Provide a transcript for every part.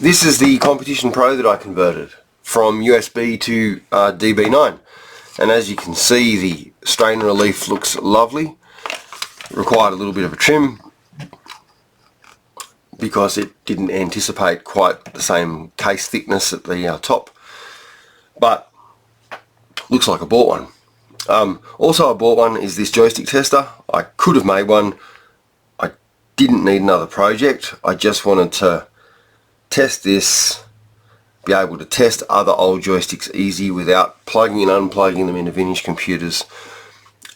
This is the Competition Pro that I converted from USB to DB9, and as you can see, the strain relief looks lovely. Required a little bit of a trim because it didn't anticipate quite the same case thickness at the top, but looks like I bought one. Also I bought one is this joystick tester. I could have made one. I didn't need another project. I just wanted to test this, be able to test other old joysticks easy without plugging and unplugging them into vintage computers.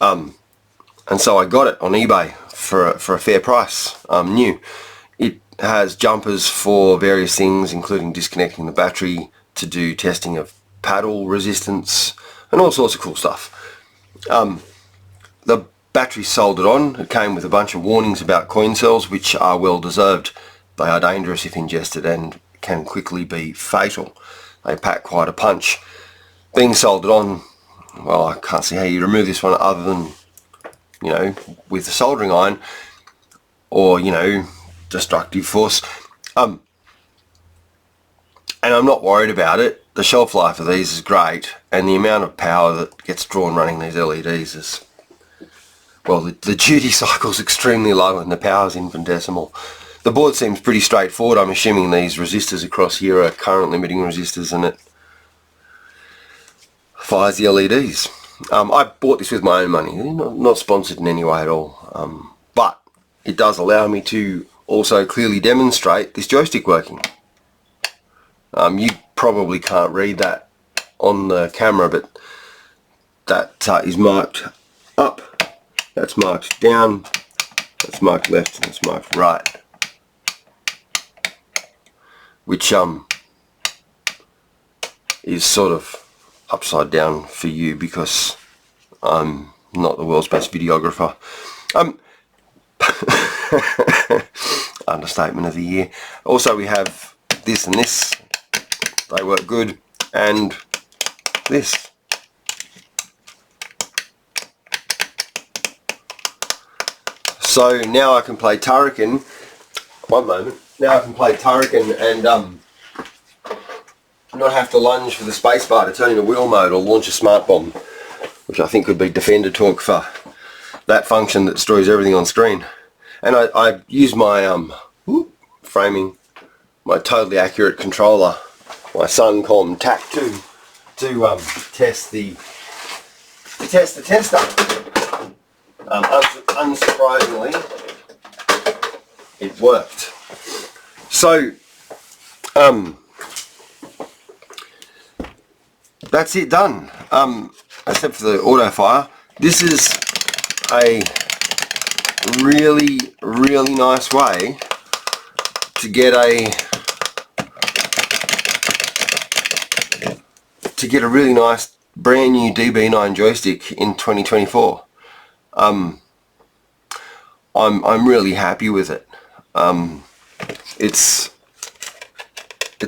And so I got it on eBay for a fair price, new. It has jumpers for various things, including disconnecting the battery to do testing of paddle resistance and all sorts of cool stuff. The battery soldered on. It came with a bunch of warnings about coin cells, which are well deserved. They are dangerous if ingested and can quickly be fatal. They pack quite a punch. Being soldered on, well, I can't see how you remove this one other than, you know, with the soldering iron or, you know, destructive force. And I'm not worried about it. The shelf life of these is great, and the amount of power that gets drawn running these LEDs is, well, the duty cycle is extremely low and the power is infinitesimal. The board seems pretty straightforward. I'm assuming these resistors across here are current limiting resistors, and it fires the LEDs. I bought this with my own money, not sponsored in any way at all, but it does allow me to also clearly demonstrate this joystick working. You probably can't read that on the camera, but that is marked up, that's marked down, that's marked left, and that's marked right, which is sort of upside down for you because I'm not the world's best videographer. Understatement of the year. Also we have this and this, they work good, and this. So now I can play Turrican. One moment. Now I can play Turrican and not have to lunge for the spacebar to turn into wheel mode or launch a smart bomb, which I think could be Defender Talk for that function that destroys everything on screen. And I use my framing, my totally accurate controller, my Suncom TAC2, to test the tester. Unsurprisingly, it worked. So that's it done. Except for the auto fire. This is a really nice way to get a really nice brand new DB9 joystick in 2024. I'm really happy with it. It's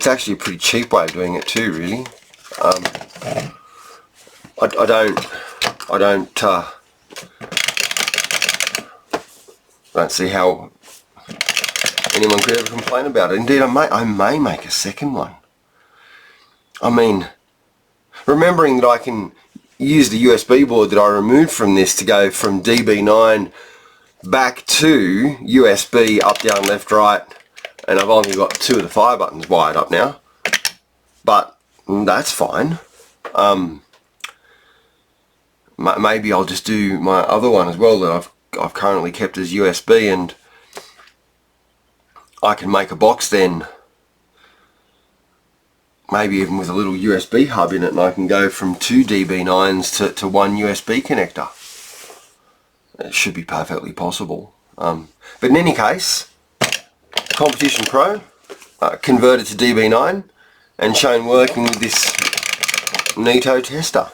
actually a pretty cheap way of doing it too, really. I don't see how anyone could ever complain about it. Indeed, I may make a second one. I mean, remembering that I can use the USB board that I removed from this to go from DB9 back to USB up, down, left, right, and I've only got 2 of the fire buttons wired up now, but that's fine. Maybe I'll just do my other one as well that I've currently kept as USB, and I can make a box then, maybe even with a little USB hub in it, and I can go from 2 DB9s to 1 USB connector. It should be perfectly possible. But in any case, Competition Pro, converted to DB9 and shown working with this Neato tester.